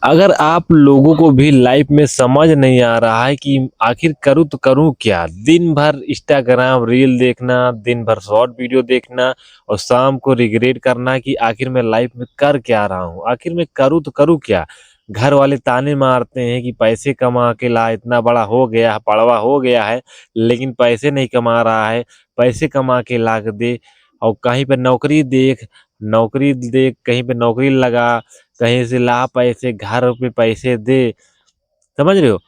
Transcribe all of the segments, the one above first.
अगर आप लोगों को भी लाइफ में समझ नहीं आ रहा है कि आखिर करूँ तो करूँ क्या? दिन भर इंस्टाग्राम रील देखना, दिन भर शॉर्ट वीडियो देखना और शाम को रिग्रेट करना कि आखिर मैं लाइफ में कर क्या रहा हूँ? आखिर मैं करूँ तो करूँ क्या? घर वाले ताने मारते हैं कि पैसे कमा के ला, इतना बड़ा हो गया, पड़वा हो गया है, लेकिन पैसे नहीं कमा रहा है, पैसे कमा के ला के दे और कहीं पे नौकरी देख, कहीं पे नौकरी लगा, कहीं से ला पैसे, घर पे पैसे दे, समझ रहे हो?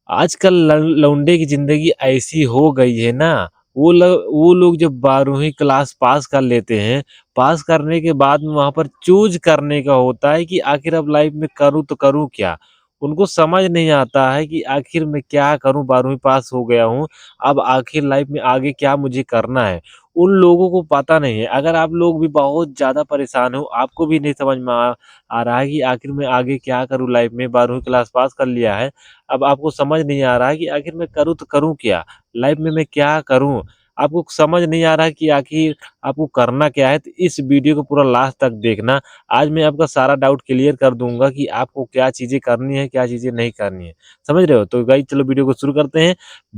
आजकल लौंडे की ज़िंदगी ऐसी हो गई है ना, वो लोग जब 12वीं क्लास पास कर लेते हैं, पास करने के बाद में वहाँ पर चूज़ करने का होता है कि आखिर अब लाइफ़ में करूँ तो करूँ क्या? उनको समझ नहीं आता है कि आखिर मैं क्या करूँ, 12वीं पास हो गया हूँ, अब आखिर लाइफ़ में आगे क्या मुझे करना है? उन लोगों को पता नहीं है। अगर आप लोग भी बहुत ज़्यादा परेशान हो, आपको भी नहीं समझ में आ रहा है कि आखिर मैं आगे क्या करूँ लाइफ़ में, 12वीं क्लास पास कर लिया है, अब आपको समझ नहीं आ रहा है कि आखिर मैं करूँ तो करूँ क्या? लाइफ़ में मैं क्या करूँ? आपको समझ नहीं आ रहा है कि आखिर आपको करना क्या है? तो इस वीडियो को पूरा लास्ट तक देखना। आज मैं आपका सारा डाउट क्लियर कर दूँगा कि आपको क्या चीज़ें करनी है, क्या चीज़ें नहीं करनी है। समझ रहे हो? तो गाइस चलो वीडियो को शुरू करते हैं।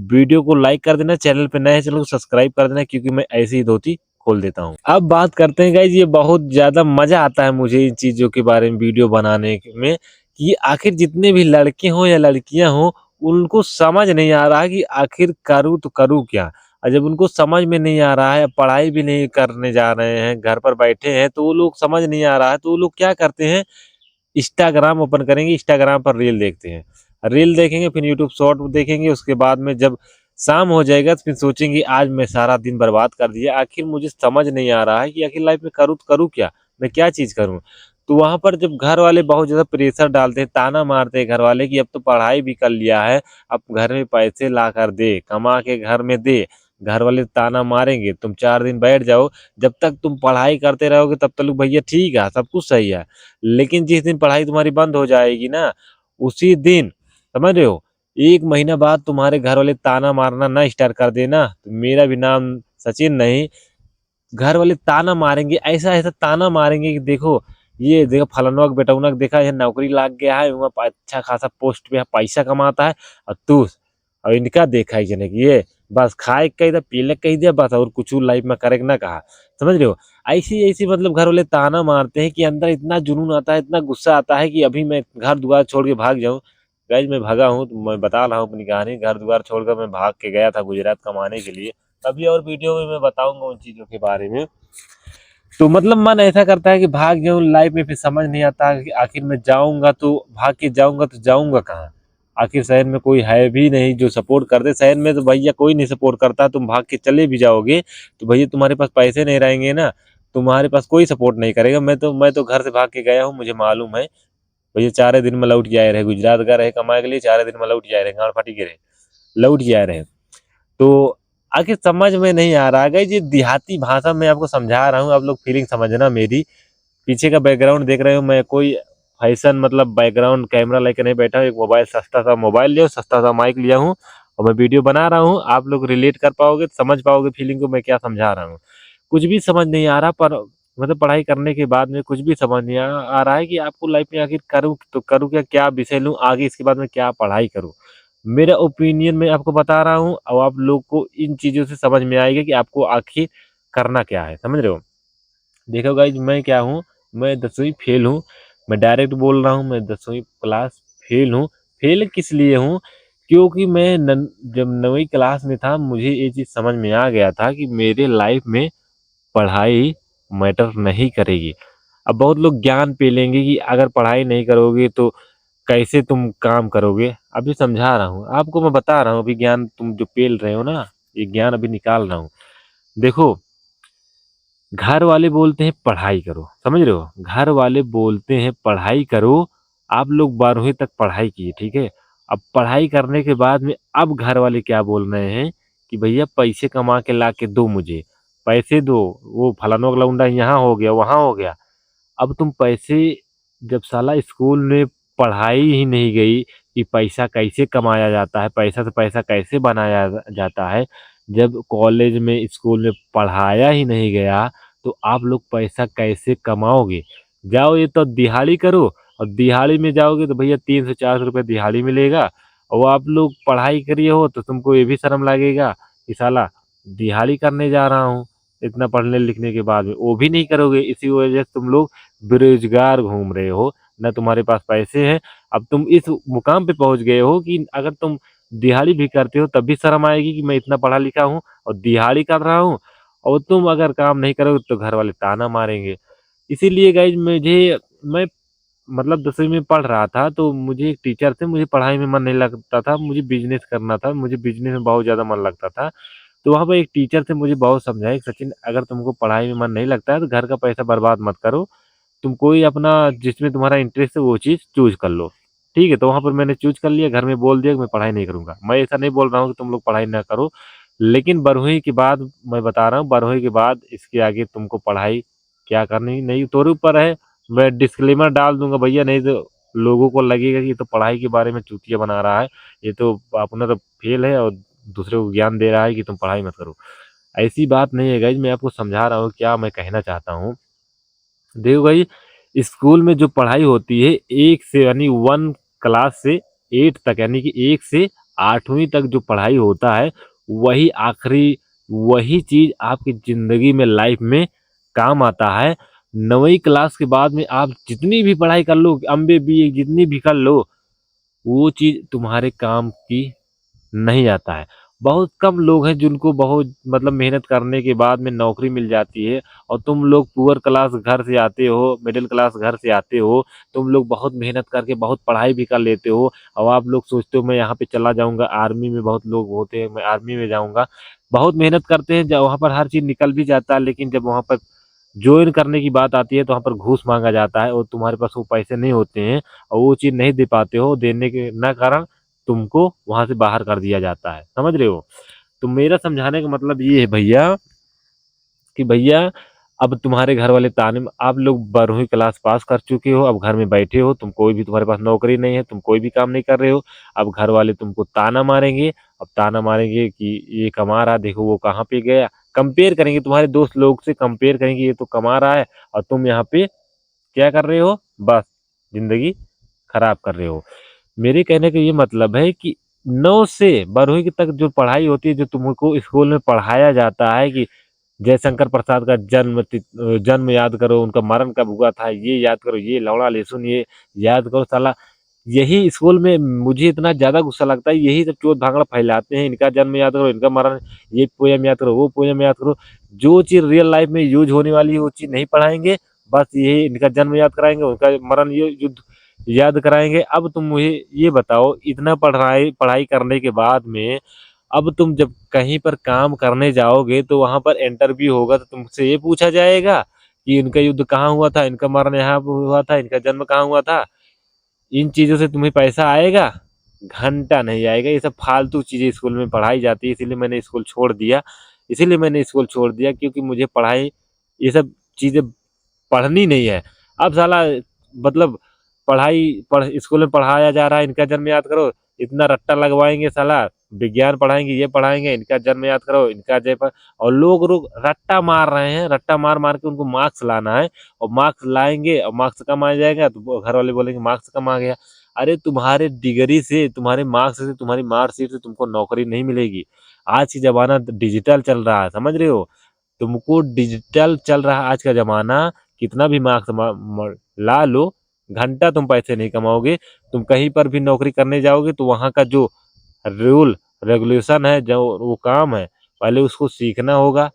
वीडियो को लाइक कर देना, चैनल पे नए हैं चैनल को सब्सक्राइब कर देना क्योंकि मैं ऐसे ही धोती खोल देता हूँ। अब बात करते हैं गाइस, ये बहुत ज़्यादा मज़ा आता है मुझे इन चीज़ों के बारे में वीडियो बनाने में कि आखिर जितने भी लड़के हों या लड़कियाँ हों, उनको समझ नहीं आ रहा है कि आखिर करूँ तो करूँ क्या? और जब उनको समझ में नहीं आ रहा है, पढ़ाई भी नहीं करने जा रहे हैं, घर पर बैठे हैं, तो वो लोग समझ नहीं आ रहा है, तो वो लोग क्या करते हैं, इंस्टाग्राम ओपन करेंगे, इंस्टाग्राम पर रील देखते हैं। रील देखेंगे, फिर यूट्यूब शॉर्ट देखेंगे, उसके बाद में जब शाम हो जाएगा, तो फिर सोचेंगे आज मैं सारा दिन बर्बाद कर दिया। आखिर मुझे समझ नहीं आ रहा है कि आखिर लाइफ में करूँ तो करूँ क्या? मैं क्या चीज़ करूँ? तो वहाँ पर जब घर वाले बहुत ज़्यादा प्रेशर डालते हैं, ताना मारते हैं घर वाले कि अब तो पढ़ाई भी कर लिया है, अब घर में पैसे लाकर दे, कमा के घर में दे। घर वाले ताना मारेंगे, तुम 4 दिन बैठ जाओ, जब तक तुम पढ़ाई करते रहोगे तब तक भैया ठीक है, सब कुछ सही है। लेकिन जिस दिन पढ़ाई तुम्हारी बंद हो जाएगी ना, उसी दिन समझ रहे हो, 1 महीना बाद तुम्हारे घर वाले ताना मारना ना स्टार्ट कर देना, तो मेरा भी नाम सचिन नहीं, घर वाले ताना मारेंगे, ऐसा-ऐसा ताना मारेंगे कि देखो, ये देखो फलानवा का बेटौना को देखा है नौकरी लग गया है, वहाँ प अच्छा खासा पोस्ट पे है, पैसा कमाता है और तू और इनका देखा है जने कि ये बस खाए के कही दिया, पीले के कही दिया बस और कुछ लाइफ में करे के ना कहा। समझ रहे हो? ऐसी-ऐसी मतलब घर वाले ताना मारते हैं कि अंदर इतना जुनून आता है, इतना गुस्सा आता है कि अभी मैं घर-दुआर छोड़ के भाग जाऊँ। गाइस मैं भगा हूँ, तो मैं बता रहा हूँ अपनी कहानी, घर-दुआर छोड़कर मैं भाग के गया था गुजरात कमाने के लिए। कभी और वीडियो में मैं बताऊँगा उन चीज़ों के बारे में। तो मतलब मन ऐसा करता है कि भाग जाऊँ लाइफ में, फिर समझ नहीं आता कि आखिर मैं जाऊँगा तो भाग के जाऊँगा तो जाऊँगा कहाँ? आखिर शहर में कोई है भी नहीं जो सपोर्ट कर दे, शहर में तो भैया कोई नहीं सपोर्ट करता, तुम भाग के चले भी जाओगे, तो भैया तुम्हारे पास पैसे नहीं रहेंगे ना, तुम्हारे पास कोई सपोर्ट नहीं करेगा। मैं तो घर से भाग के गया हूँ, मुझे मालूम है। भैया 4 दिन में लौट के आए रहे, गुजरात गए रहे कमाए के लिए, 4 दिन में लौट के आए रहे, गाँड़ फाटी के रहे, लौट के आए रहे। तो आखिर समझ में नहीं आ रहा है गाइस, ये देहाती भाषा में आपको समझा रहा हूँ, आप लोग फीलिंग समझना मेरी। पीछे का बैकग्राउंड देख रहे हो, मैं कोई फैशन मतलब बैकग्राउंड कैमरा लेके नहीं बैठा हूँ, एक मोबाइल सस्ता सा मोबाइल लिया हूँ, सस्ता सा माइक लिया हूँ और मैं वीडियो बना रहा हूँ। आप लोग रिलेट कर पाओगे, समझ पाओगे फीलिंग को मैं क्या समझा रहा हूँ। कुछ भी समझ नहीं आ रहा, पर मतलब पढ़ाई करने के बाद में कुछ भी समझ नहीं आ रहा है कि आपको लाइफ में आखिर करूँ तो करूँ क्या, क्या विषय लूँ आगे, इसके बाद में क्या पढ़ाई करूँ। मेरा ओपिनियन मैं आपको बता रहा हूँ और आप लोग को इन चीज़ों से समझ में आएगा कि आपको आखिर करना क्या है, समझ रहे हो? देखो गाइज मैं क्या हूँ, मैं 10वीं फेल हूँ, मैं डायरेक्ट बोल रहा हूँ, मैं 10वीं क्लास फेल हूँ। फेल किस लिए हूँ? क्योंकि मैं जब 9वीं क्लास में था, मुझे ये चीज़ समझ में आ गया था कि मेरे लाइफ में पढ़ाई मैटर नहीं करेगी। अब बहुत लोग ज्ञान पे लेंगे कि अगर पढ़ाई नहीं करोगे तो कैसे तुम काम करोगे? अभी समझा रहा हूँ, आपको मैं बता रहा हूँ, अभी ज्ञान तुम जो पेल रहे हो ना, ये ज्ञान अभी निकाल रहा हूँ। देखो, घर वाले बोलते हैं पढ़ाई करो, समझ रहे हो? घर वाले बोलते हैं पढ़ाई करो, आप लोग 12वीं तक पढ़ाई किए, ठीक है? अब पढ़ाई करने के बाद में अब घर वाले क्या बोल रहे हैं कि भैया पैसे कमा के ला के दो मुझे, पैसे दो, वो फलाना का लौंडा यहाँ हो गया, वहाँ हो गया। अब तुम पैसे, जब साला स्कूल में पढ़ाई ही नहीं गई कि पैसा कैसे कमाया जाता है, पैसा से पैसा कैसे बनाया जाता है, जब कॉलेज में स्कूल में पढ़ाया ही नहीं गया, तो आप लोग पैसा कैसे कमाओगे? जाओ ये तो दिहाड़ी करो, और दिहाड़ी में जाओगे तो भैया 300-400 रुपये दिहाड़ी मिलेगा। और आप लोग पढ़ाई करिए हो तो तुमको ये भी शर्म लगेगा कि साला दिहाड़ी करने जा रहा हूँ इतना पढ़ने लिखने के बाद में, वो भी नहीं करोगे। इसी वजह से तुम लोग बेरोजगार घूम रहे हो, ना तुम्हारे पास पैसे हैं। अब तुम इस मुकाम पे पहुंच गए हो कि अगर तुम दिहाड़ी भी करते हो तब भी शर्म आएगी कि मैं इतना पढ़ा लिखा हूँ और दिहाड़ी कर रहा हूँ, और तुम अगर काम नहीं करोगे तो घर वाले ताना मारेंगे। इसीलिए गाइज मैं मतलब 10वीं में पढ़ रहा था तो मुझे एक टीचर थे, मुझे पढ़ाई में मन नहीं लगता था, मुझे बिजनेस करना था, मुझे बिजनेस में बहुत ज़्यादा मन लगता था। तो वहाँ पे एक टीचर थे, मुझे बहुत समझाए कि सचिन अगर तुमको पढ़ाई में मन नहीं लगता है तो घर का पैसा बर्बाद मत करो, तुम कोई अपना जिसमें तुम्हारा इंटरेस्ट है वो चीज़ चूज कर लो। ठीक है, तो वहाँ पर मैंने चूज कर लिया, घर में बोल दिया कि मैं पढ़ाई नहीं करूँगा। मैं ऐसा नहीं बोल रहा हूँ कि तुम लोग पढ़ाई ना करो, लेकिन 12वीं के बाद मैं बता रहा हूँ, 12वीं के बाद इसके आगे तुमको पढ़ाई क्या करनी नहीं तुम्हारे ऊपर है। मैं डिस्क्लेमर डाल दूंगा भैया, नहीं तो लोगों को लगेगा कि ये तो पढ़ाई के बारे में चूतिया बना रहा है, ये तो अपना तो फेल है और दूसरे को ज्ञान दे रहा है कि तुम पढ़ाई मत करो। ऐसी बात नहीं है गाइज, मैं आपको समझा रहा हूँ क्या मैं कहना चाहता हूँ। देखो भाई, स्कूल में जो पढ़ाई होती है एक से यानी 1 क्लास से 8 तक, यानी कि 1 से 8वीं तक जो पढ़ाई होता है वही आखिरी, वही चीज आपकी जिंदगी में लाइफ में काम आता है। 9वीं क्लास के बाद में आप जितनी भी पढ़ाई कर लो, एमबीए बीए जितनी भी कर लो, वो चीज तुम्हारे काम की नहीं आता है। बहुत कम लोग हैं जिनको बहुत मतलब मेहनत करने के बाद में नौकरी मिल जाती है, और तुम लोग पुअर क्लास घर से आते हो, मिडिल क्लास घर से आते हो, तुम लोग बहुत मेहनत करके बहुत पढ़ाई भी कर लेते हो, और आप लोग सोचते हो मैं यहाँ पे चला जाऊँगा, आर्मी में बहुत लोग होते हैं, मैं आर्मी में जाऊँगा। बहुत मेहनत करते हैं, जब वहाँ पर हर चीज़ निकल भी जाता है, लेकिन जब वहाँ पर जॉइन करने की बात आती है तो वहाँ पर घूस माँगा जाता है और तुम्हारे पास वो पैसे नहीं होते हैं, और वो चीज़ नहीं दे पाते हो, देने के ना कारण तुमको वहाँ से बाहर कर दिया जाता है। समझ रहे हो? तो मेरा समझाने का मतलब ये है भैया कि भैया अब तुम्हारे घर वाले ताने आप लोग 12वीं क्लास पास कर चुके हो, अब घर में बैठे हो, तुम कोई भी तुम्हारे पास नौकरी नहीं है, तुम कोई भी काम नहीं कर रहे हो। अब घर वाले तुमको ताना मारेंगे, अब ताना मारेंगे कि ये कमा रहा, देखो वो कहाँ पे गया। कंपेयर करेंगे, तुम्हारे दोस्त लोग से कंपेयर करेंगे, ये तो कमा रहा है और तुम यहाँ पे क्या कर रहे हो, बस जिंदगी खराब कर रहे हो। मेरे कहने का ये मतलब है कि 9 से 12वीं तक जो पढ़ाई होती है, जो तुमको स्कूल में पढ़ाया जाता है कि जयशंकर प्रसाद का जन्म याद करो, उनका मरण कब हुआ था ये याद करो, ये लौड़ा लहसुन ये याद करो, साला यही स्कूल में मुझे इतना ज़्यादा गुस्सा लगता है, यही सब चोट भांगड़ा फैलाते हैं, इनका जन्म याद करो, इनका मरण, ये पोएम याद करो, वो पोएम याद करो। जो चीज़ रियल लाइफ में यूज होने वाली है वो चीज़ नहीं पढ़ाएंगे, बस यही इनका जन्म याद कराएंगे, उनका मरण ये युद्ध याद कराएंगे। अब तुम मुझे ये बताओ, इतना पढ़ाई पढ़ाई करने के बाद में अब तुम जब कहीं पर काम करने जाओगे तो वहां पर इंटरव्यू होगा, तो तुमसे ये पूछा जाएगा कि इनका युद्ध कहाँ हुआ था, इनका मरण यहाँ पे हुआ था, इनका जन्म कहाँ हुआ था। इन चीजों से तुम्हें पैसा आएगा? घंटा नहीं आएगा। ये सब फालतू चीजें स्कूल में पढ़ाई जाती है, इसीलिए मैंने स्कूल छोड़ दिया। इसीलिए मैंने स्कूल छोड़ दिया क्योंकि मुझे पढ़ाई ये सब चीजें पढ़नी नहीं है। अब साला मतलब स्कूल में पढ़ाया जा रहा है, इनका जन्म याद करो, इतना रट्टा लगवाएंगे साला, विज्ञान पढ़ाएंगे, ये पढ़ाएंगे, इनका जन्म याद करो, इनका जय पर, और लोग रट्टा मार रहे हैं, रट्टा मार मार के उनको मार्क्स लाना है, और मार्क्स लाएंगे और मार्क्स कम आ जाएगा तो घर वाले बोलेंगे मार्क्स कम आ गया। अरे तुम्हारे डिग्री से, तुम्हारे मार्क्स से, तुम्हारी मार्कशीट से तुमको नौकरी नहीं मिलेगी। आज की जमाना डिजिटल चल रहा है, समझ रहे हो? तुमको डिजिटल चल रहा है आज का ज़माना, कितना भी मार्क्स ला लो, घंटा तुम पैसे नहीं कमाओगे। तुम कहीं पर भी नौकरी करने जाओगे तो वहाँ का जो रूल रेगुलेशन है, जो वो काम है, पहले उसको सीखना होगा,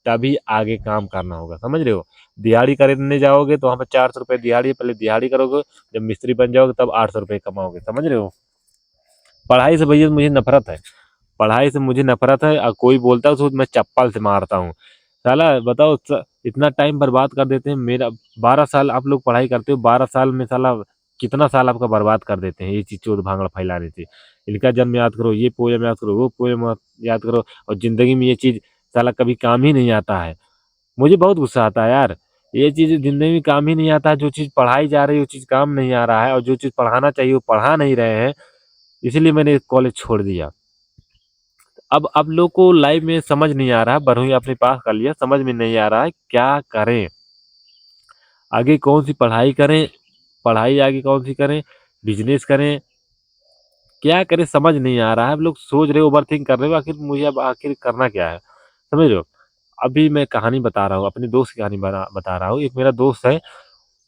तभी आगे काम करना होगा। समझ रहे हो? दिहाड़ी करने जाओगे तो वहाँ पर 400 रुपये दिहाड़ी है, पहले दिहाड़ी करोगे, जब मिस्त्री बन जाओगे तब 800 रुपये कमाओगे। समझ रहे हो? पढ़ाई से भैया मुझे नफरत है, पढ़ाई से मुझे नफरत है, और कोई बोलता है उसको मैं चप्पल से मारता हूँ। साला बताओ, इतना टाइम बर्बाद कर देते हैं मेरा। 12 साल आप लोग पढ़ाई करते हो, 12 साल में साला कितना साल आपका बर्बाद कर देते हैं ये चीज चोट भांगड़ा फैलाने से। इनका जन्म याद करो, ये पोएम याद करो, वो पोएम याद करो, और जिंदगी में ये चीज साला कभी काम ही नहीं आता है। मुझे बहुत गुस्सा आता है यार, ये चीज जिंदगी में काम ही नहीं आता है। जो चीज पढ़ाई जा रही है वो चीज काम नहीं आ रहा है, और जो चीज पढ़ाना चाहिए वो पढ़ा नहीं रहे हैं। इसीलिए मैंने कॉलेज छोड़ दिया। अब लोग को लाइफ में समझ नहीं आ रहा, 12वीं अपने पास कर लिया, समझ में नहीं आ रहा है क्या करें, आगे कौन सी पढ़ाई करें, पढ़ाई आगे कौन सी करें, बिजनेस करें, क्या करें समझ नहीं आ रहा है। आप लोग सोच रहे हो, ओवरथिंक कर रहे हो, आखिर मुझे अब आखिर करना क्या है, समझ रहे हो। अभी मैं कहानी बता रहा हूँ, अपने दोस्त की कहानी बता रहा हूँ। एक मेरा दोस्त है,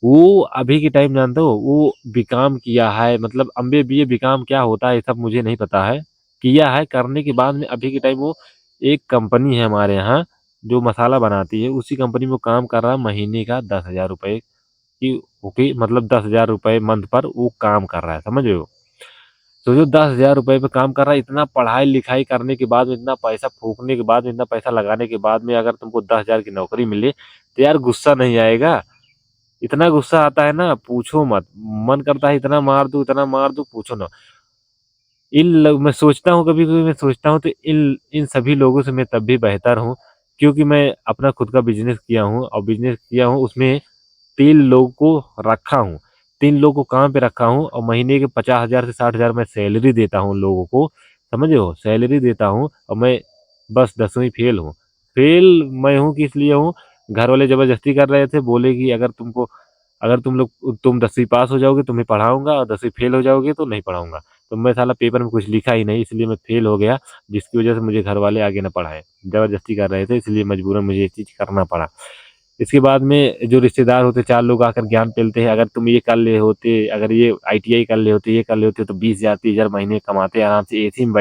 वो अभी के टाइम जानते हो, वो बीकॉम किया है, मतलब एमबीए बीए बीकॉम क्या होता है ये सब मुझे नहीं पता है। किया है, करने के बाद में अभी के टाइम वो एक कंपनी है हमारे यहाँ जो मसाला बनाती है, उसी कंपनी में वो काम कर रहा है। महीने का 10,000 रुपये की, ओके, मतलब 10,000 रुपये मंथ पर वो काम कर रहा है, समझ रहे हो। तो जो 10,000 रुपये पे काम कर रहा है, इतना पढ़ाई लिखाई करने के बाद में, इतना पैसा फूकने के बाद में, इतना पैसा लगाने के बाद में, अगर तुमको 10,000 की नौकरी मिले तो यार गुस्सा नहीं आएगा। इतना गुस्सा आता है ना, पूछो मत। मन करता है इतना मार दूं, इतना मार दूं, पूछो ना। मैं सोचता हूँ, कभी कभी मैं सोचता हूँ तो इन इन सभी लोगों से मैं तब भी बेहतर हूँ, क्योंकि मैं अपना खुद का बिजनेस किया हूँ, और बिजनेस किया हूँ उसमें 3 लोगों को रखा हूँ। 3 लोगों को काम पे रखा हूँ, और महीने के 50,000 से 60,000 मैं सैलरी देता हूँ उन लोगों को, समझ रहे हो, सैलरी देता हूँ। और मैं बस 10वीं फेल हूँ। फेल मैं हूँ किस लिए हूँ, घर वाले जबरदस्ती कर रहे थे, बोले कि अगर तुम 10वीं पास हो जाओगे तुम्हें पढ़ाऊंगा, और 10वीं फेल हो जाओगे तो नहीं पढ़ाऊंगा। तो मैं साला पेपर में कुछ लिखा ही नहीं, इसलिए मैं फेल हो गया, जिसकी वजह से मुझे घर वाले आगे ना पढ़ाए, जबरदस्ती कर रहे थे, इसलिए मजबूरन मुझे ये चीज़ करना पड़ा। इसके बाद में जो रिश्तेदार होते 4 लोग आकर ज्ञान पेलते हैं, अगर तुम ये कर ले होते, अगर ये आईटीआई कर ले होते, ये कर ले होते, तो 20,000 30,000 महीने कमाते आराम से, एसी में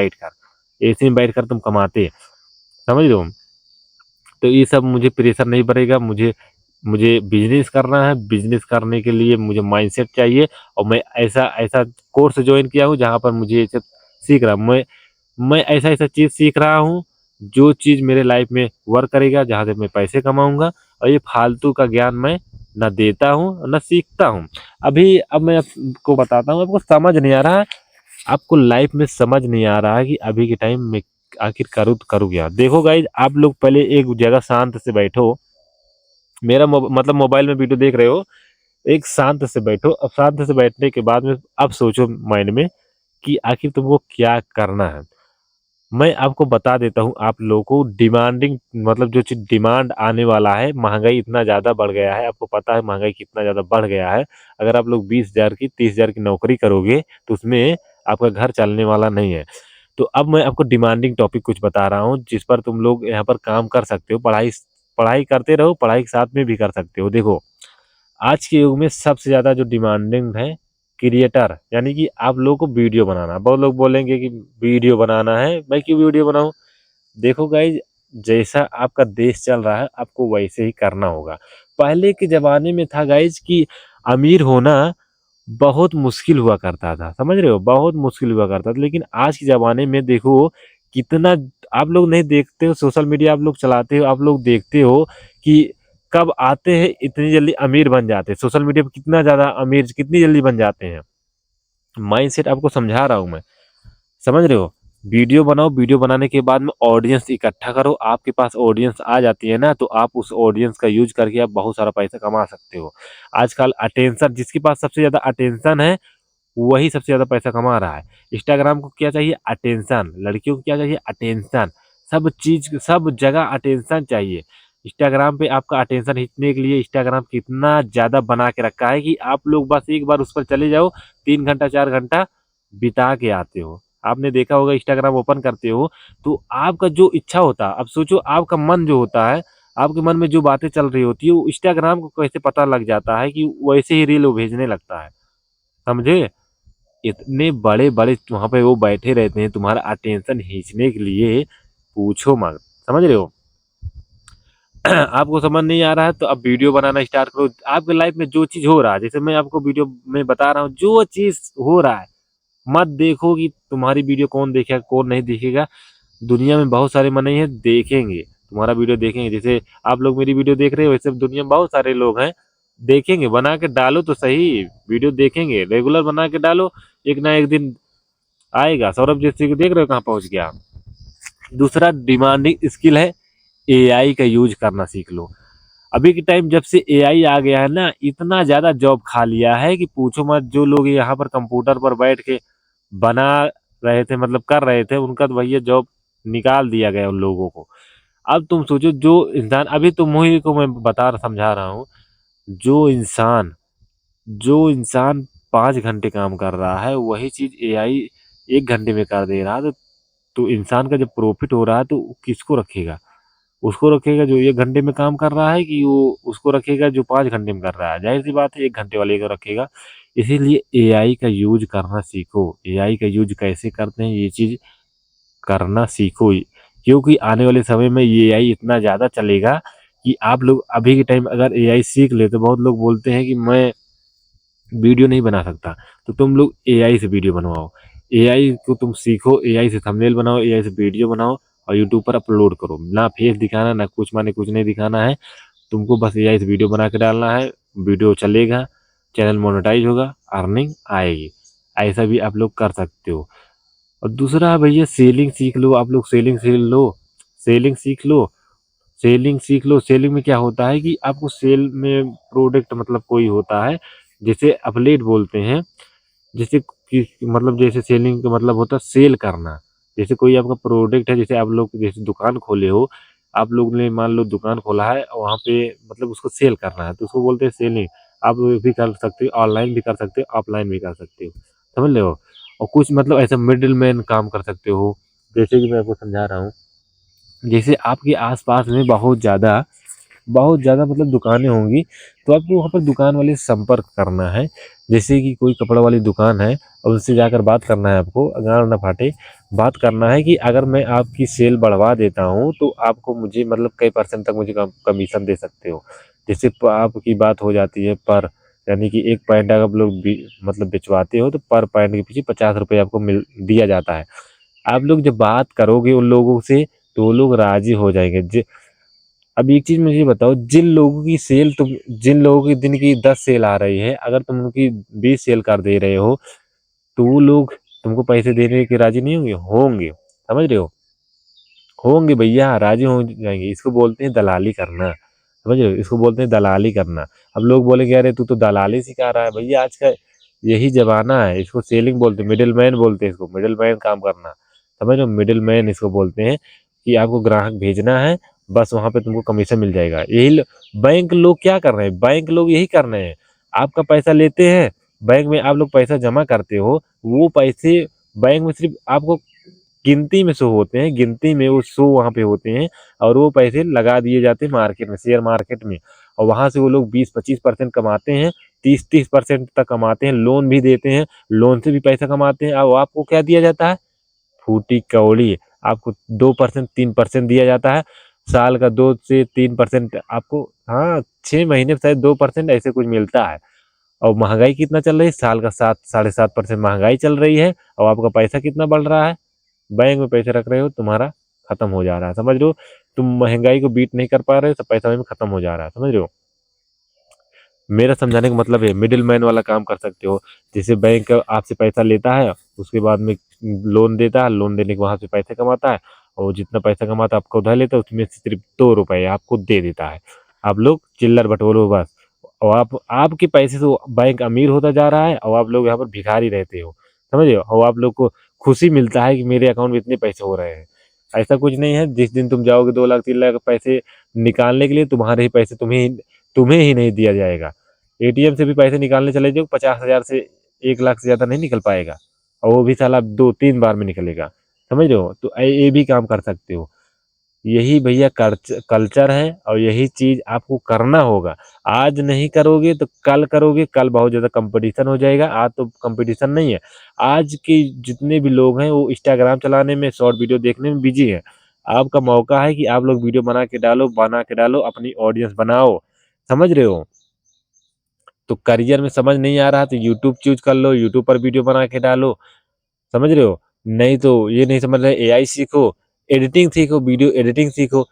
बैठ कर तुम कमाते, समझ रहे हो। तो ये सब मुझे प्रेशर नहीं पड़ेगा, मुझे मुझे बिजनेस करना है। बिजनेस करने के लिए मुझे माइंडसेट चाहिए, और मैं ऐसा ऐसा कोर्स ज्वाइन किया हूँ जहाँ पर मुझे ये सब सीख रहा हूँ। मैं ऐसा ऐसा चीज़ सीख रहा हूँ, जो चीज़ मेरे लाइफ में वर्क करेगा, जहाँ से मैं पैसे कमाऊंगा। और ये फालतू का ज्ञान मैं न देता हूँ न सीखता हूँ। अब मैं आपको बताता हूँ, आपको समझ नहीं आ रहा है, आपको लाइफ में समझ नहीं आ रहा है कि अभी के टाइम में आखिर करूँ तो करूँ क्या। देखो गाइज, आप लोग पहले एक जगह शांत से बैठो। मतलब मोबाइल में वीडियो देख रहे हो, एक शांत से बैठो। अब शांत से बैठने के बाद में अब सोचो माइंड में कि आखिर तुमको क्या करना है। मैं आपको बता देता हूँ, आप लोगों को डिमांडिंग, मतलब जो चीज़ डिमांड आने वाला है, महंगाई इतना ज़्यादा बढ़ गया है, आपको पता है महंगाई कितना ज़्यादा बढ़ गया है। अगर आप लोग 20,000 की 30,000 की नौकरी करोगे तो उसमें आपका घर चलने वाला नहीं है। तो अब मैं आपको डिमांडिंग टॉपिक कुछ बता रहा हूँ, जिस पर तुम लोग यहाँ पर काम कर सकते हो। पढ़ाई पढ़ाई करते रहो, पढ़ाई के साथ में भी कर सकते हो। देखो, आज के युग में सबसे ज़्यादा जो डिमांडिंग है, क्रिएटर, यानी कि आप लोगों को वीडियो बनाना। बहुत लोग बोलेंगे कि वीडियो बनाना है, मैं क्यों वीडियो बनाऊं। देखो गाइज, जैसा आपका देश चल रहा है आपको वैसे ही करना होगा। पहले के ज़माने में था गाइज कि अमीर होना बहुत मुश्किल हुआ करता था, समझ रहे हो, बहुत मुश्किल हुआ करता था। लेकिन आज के ज़माने में देखो कितना, आप लोग नहीं देखते हो, सोशल मीडिया आप लोग चलाते हो, आप लोग देखते हो कि कब आते हैं इतनी जल्दी अमीर बन जाते हैं। सोशल मीडिया पे कितना ज़्यादा अमीर कितनी जल्दी बन जाते हैं। माइंडसेट आपको समझा रहा हूँ मैं, समझ रहे हो। वीडियो बनाओ, वीडियो बनाने के बाद में ऑडियंस इकट्ठा करो। आपके पास ऑडियंस आ जाती है ना, तो आप उस ऑडियंस का यूज करके आप बहुत सारा पैसा कमा सकते हो। आजकल अटेंशन, जिसके पास सबसे ज़्यादा अटेंशन है वही सबसे ज़्यादा पैसा कमा रहा है। इंस्टाग्राम को क्या चाहिए, अटेंशन। लड़कियों को क्या चाहिए, अटेंशन। सब चीज़ सब जगह अटेंशन चाहिए। इंस्टाग्राम पे आपका अटेंशन खींचने के लिए इंस्टाग्राम कितना ज़्यादा बना के रखा है कि आप लोग बस एक बार उस पर चले जाओ, 3 घंटा 4 घंटा बिता के आते हो। आपने देखा होगा, इंस्टाग्राम ओपन करते हो तो आपका जो इच्छा होता है, अब सोचो आपका मन जो होता है, आपके मन में जो बातें चल रही होती है, वो इंस्टाग्राम को कैसे पता लग जाता है कि वैसे ही रील वो भेजने लगता है, समझे। इतने बड़े-बड़े वहाँ पे वो बैठे रहते हैं तुम्हारा अटेंशन खींचने के लिए, पूछो मत, समझ रहे हो। आपको समझ नहीं आ रहा है तो अब वीडियो बनाना स्टार्ट करो। आपके लाइफ में जो चीज़ हो रहा है, जैसे मैं आपको वीडियो में बता रहा हूँ, जो चीज़ हो रहा है, मत देखो कि तुम्हारी वीडियो कौन देखेगा कौन नहीं देखेगा। दुनिया में बहुत सारे मने हैं देखेंगे, तुम्हारा वीडियो देखेंगे। जैसे आप लोग मेरी वीडियो देख रहे हो, वैसे दुनिया में बहुत सारे लोग हैं देखेंगे। बना के डालो तो सही, वीडियो देखेंगे, रेगुलर बना के डालो, एक ना एक दिन आएगा। सौरभ जैसे को देख रहे हो कहाँ पहुंच गया। दूसरा डिमांडिंग स्किल है, एआई का यूज करना सीख लो। अभी के टाइम जब से एआई आ गया है ना, इतना ज़्यादा जॉब खा लिया है कि पूछो मत। जो लोग यहाँ पर कंप्यूटर पर बैठ के बना रहे थे, मतलब कर रहे थे, उनका तो भैया जॉब निकाल दिया गया उन लोगों को। अब तुम सोचो, जो इंसान, अभी तुम ही को मैं समझा रहा हूँ, जो इंसान जो इंसान 5 घंटे काम कर रहा है, वही चीज़ एआई 1 घंटे में कर दे रहा है, तो इंसान का जब प्रॉफ़िट हो रहा है, तो किसको रखेगा? उसको रखेगा जो 1 घंटे में काम कर रहा है, कि वो उसको रखेगा जो 5 घंटे में कर रहा है? ज़ाहिर-सी बात है 1 घंटे वाले को रखेगा। इसीलिए एआई का यूज़ करना सीखो। एआई का यूज़ कैसे करते हैं, ये चीज़ करना सीखो। क्योंकि आने वाले समय में ये एआई इतना ज़्यादा चलेगा कि आप लोग अभी के टाइम अगर एआई सीख ले, तो बहुत लोग बोलते हैं कि मैं वीडियो नहीं बना सकता, तो तुम लोग एआई से वीडियो बनवाओ। एआई को तुम सीखो, एआई से थंबनेल बनाओ, एआई से वीडियो बनाओ और यूट्यूब पर अपलोड करो। ना फेस दिखाना, ना कुछ माने कुछ नहीं दिखाना है। तुमको बस एआई से वीडियो बना के डालना है, वीडियो चलेगा, चैनल मोनेटाइज होगा, अर्निंग आएगी। ऐसा भी आप लोग कर सकते हो। और दूसरा भैया सेलिंग सीख लो, आप लोग सेलिंग सीख लो, सेलिंग सीख लो, सेलिंग सीख लो। सेलिंग में क्या होता है कि आपको सेल में प्रोडक्ट मतलब कोई होता है, जिसे अपलेट बोलते हैं, जैसे कि मतलब जैसे सेलिंग का मतलब होता है सेल करना। जैसे कोई आपका प्रोडक्ट है, जैसे आप लोग जैसे दुकान खोले हो, आप लोग ने मान लो दुकान खोला है और वहाँ पे मतलब उसको सेल करना है, तो उसको बोलते हैं सेलिंग। आप भी कर सकते हो, ऑनलाइन भी कर सकते हो, ऑफलाइन भी कर सकते हो, समझ रहे हो? और कुछ मतलब ऐसा मिडिल मैन काम कर सकते हो, जैसे कि मैं आपको समझा रहा हूँ। जैसे आपके आस-पास में बहुत ज़्यादा मतलब दुकानें होंगी, तो आपको वहाँ पर दुकान वाले से संपर्क करना है। जैसे कि कोई कपड़ा वाली दुकान है और उससे जाकर बात करना है आपको, गाँव ना फाटे, बात करना है कि अगर मैं आपकी सेल बढ़वा देता हूँ, तो आपको मुझे मतलब कई परसेंट तक मुझे कमीशन दे सकते हो। जैसे आपकी बात हो जाती है पर, यानी कि एक पैंट अगर आप लोग मतलब बिचवाते हो, तो पर पैंट के पीछे ₹50 आपको मिल दिया जाता है। आप लोग जब बात करोगे उन लोगों से, तो वो लोग राज़ी हो जाएँगे। अब एक चीज़ मुझे बताओ, जिन लोगों की दिन की 10 सेल आ रही है, अगर तुम उनकी 20 सेल कर दे रहे हो, तो वो लोग तुमको पैसे देने के राज़ी नहीं होंगे? होंगे, समझ रहे हो? होंगे भैया, राज़ी हो जाएँगे। इसको बोलते हैं दलाली करना, समझ रहे हो? इसको बोलते हैं दलाली करना। अब लोग बोलेंगे अरे तू तो दलाली सिखा रहा है। भैया आज का यही ज़माना है, इसको सेलिंग बोलते हैं, मिडल मैन बोलते हैं इसको, मिडल मैन काम करना। समझ रहे हो? मिडल मैन इसको बोलते हैं, कि आपको ग्राहक भेजना है, बस वहाँ पे तुमको कमीशन मिल जाएगा। यही बैंक लोग क्या कर रहे हैं? बैंक लोग यही कर रहे हैं। आपका पैसा लेते हैं, बैंक में आप लोग पैसा जमा करते हो, वो पैसे बैंक में सिर्फ़ आपको गिनती में शो होते हैं, गिनती में वो शो वहाँ पे होते हैं, और वो पैसे लगा दिए जाते हैं मार्केट में, शेयर मार्केट में, और वहाँ से वो लोग 20-25% कमाते हैं, 30-30% तक कमाते हैं, लोन भी देते हैं, लोन से भी पैसा कमाते हैं। और आपको क्या दिया जाता है? फूटी कौड़ी। आपको 2% 3% दिया जाता है, साल का 2 से 3% आपको, हाँ, 6 महीने में शायद 2% ऐसे कुछ मिलता है। और महँगाई कितना चल रही है? साल का 7 साढ़े 7% महँगाई चल रही है, और आपका पैसा कितना बढ़ रहा है? बैंक में पैसे रख रहे हो, तुम्हारा खत्म हो जा रहा है, समझ रहे हो? तुम महँगाई को बीट नहीं कर पा रहे हो, तो पैसा वहीं में खत्म हो जा रहा है, समझ रहे हो? मेरा समझाने का मतलब है मिडल मैन वाला काम कर सकते हो। जैसे बैंक आपसे पैसा लेता है, उसके बाद में लोन देता है, लोन देने के वहाँ से पैसे कमाता है, और जितना पैसा कमाता है आपका उधार लेता है, उसमें से सिर्फ़ ₹2 आपको दे देता है। आप लोग चिल्लर बटोरो बस, और आपके पैसे से वो बैंक अमीर होता जा रहा है, और आप लोग यहाँ पर भिखारी रहते हो, समझ रहे हो? और आप लोग को खुशी मिलता है कि मेरे अकाउंट में इतने पैसे हो रहे हैं। ऐसा कुछ नहीं है, जिस दिन तुम जाओगे 2 लाख 3 लाख पैसे निकालने के लिए, तुम्हारे ही पैसे तुम्हें ही नहीं दिया जाएगा। एटीएम से भी पैसे निकालने चले जाओ, 50,000 से 1 लाख से ज़्यादा नहीं निकल पाएगा, और वो भी साला 2-3 बार में निकलेगा, समझ रहे हो? तो ये भी काम कर सकते हो। यही भैया कल्चर है, और यही चीज़ आपको करना होगा। आज नहीं करोगे तो कल करोगे, कल बहुत ज़्यादा कॉम्पिटिशन हो जाएगा, आज तो कॉम्पिटिशन नहीं है। आज के जितने भी लोग हैं वो इंस्टाग्राम चलाने में, शॉर्ट वीडियो देखने में बिज़ी हैं। आपका मौका है कि आप लोग वीडियो बना के डालो, अपनी ऑडियंस बनाओ, समझ रहे हो? तो करियर में समझ नहीं आ रहा तो यूट्यूब चूज़ कर लो, यूट्यूब पर वीडियो बना के डालो, समझ रहे हो? नहीं तो ये नहीं समझ रहे, एआई सीखो, एडिटिंग सीखो, वीडियो एडिटिंग सीखो।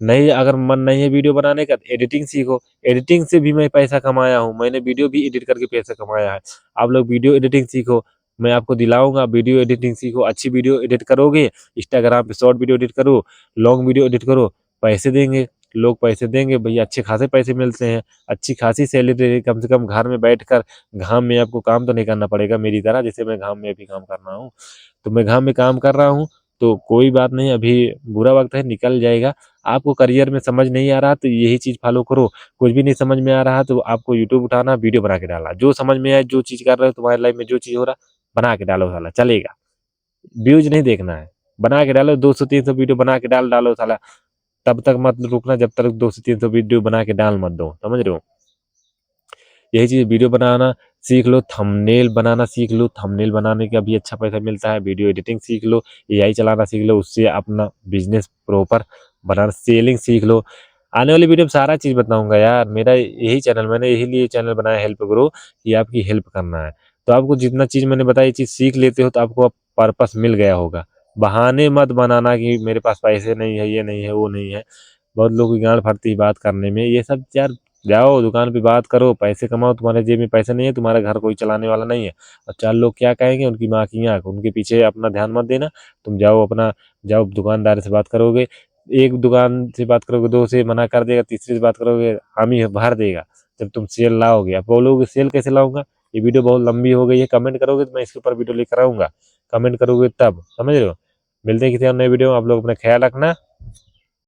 नहीं, अगर मन नहीं है वीडियो बनाने का, तो एडिटिंग सीखो। एडिटिंग से भी मैं पैसा कमाया हूँ, मैंने वीडियो भी एडिट करके पैसा कमाया है। आप लोग वीडियो एडिटिंग सीखो, मैं आपको दिलाऊँगा, वीडियो एडिटिंग सीखो, अच्छी वीडियो एडिट करोगे, इंस्टाग्राम पे शॉर्ट वीडियो एडिट करो, लॉन्ग वीडियो एडिट करो, पैसे देंगे, लोग पैसे देंगे भैया, अच्छे खासे पैसे मिलते हैं, अच्छी खासी सैलरी, कम से कम घर में बैठकर घाम में आपको काम तो नहीं करना पड़ेगा मेरी तरह, जैसे मैं घाम में अभी काम कर रहा हूँ। तो मैं घाम में काम कर रहा हूँ, तो कोई बात नहीं, अभी बुरा वक़्त है, निकल जाएगा। आपको करियर में समझ नहीं आ रहा तो यही चीज़ फॉलो करो। कुछ भी नहीं समझ में आ रहा तो आपको यूट्यूब उठाना, वीडियो बना के डालना। जो समझ में आए, जो चीज़ कर रहे हो, तुम्हारी लाइफ में जो चीज़ हो रहा, बना के डालो साला, चलेगा। व्यूज़ नहीं देखना है, बना के डालो, 200-300 वीडियो बना के डालो साला। तब तक मत रुकना जब तक 200-300 वीडियो बना के डाल मत दो, समझ रहे हो? यही चीज़ वीडियो बनाना सीख लो, थंबनेल बनाना सीख लो, थंबनेल बनाने का भी अच्छा पैसा मिलता है, वीडियो एडिटिंग सीख लो, एआई चलाना सीख लो, उससे अपना बिज़नेस प्रॉपर बनाना, सेलिंग सीख लो। आने वाली वीडियो में सारा चीज़ बताऊँगा यार, मेरा यही चैनल, मैंने यही लिए चैनल बनाया हेल्प ग्रो, कि आपकी हेल्प करना है। तो आपको जितना चीज़ मैंने बताई, ये चीज़ सीख लेते हो तो आपको अब पर्पस मिल गया होगा। बहाने मत बनाना कि मेरे पास पैसे नहीं है, ये नहीं है, वो नहीं है। बहुत लोगों की गाँड फटती है बात करने में, ये सब यार, जाओ दुकान पे बात करो, पैसे कमाओ, तुम्हारे जेब में पैसे नहीं है, तुम्हारा घर कोई चलाने वाला नहीं है। और 4 लोग क्या कहेंगे, उनकी माँ की आँख, उनके पीछे अपना ध्यान मत देना। तुम जाओ अपना, जाओ दुकानदार से बात करोगे, एक दुकान से बात करोगे, 2 से मना कर देगा, तीसरे से बात करोगे, हामी भर देगा। जब तुम सेल लाओगे, आप बोलोगे सेल कैसे लाऊँगा? ये वीडियो बहुत लंबी हो गई है, कमेंट करोगे तो मैं इसके ऊपर वीडियो लेकर आऊँगा। कमेंट करोगे तब, समझ रहे हो? मिलते हैं किसी और नए वीडियो में, आप लोग अपना ख्याल रखना।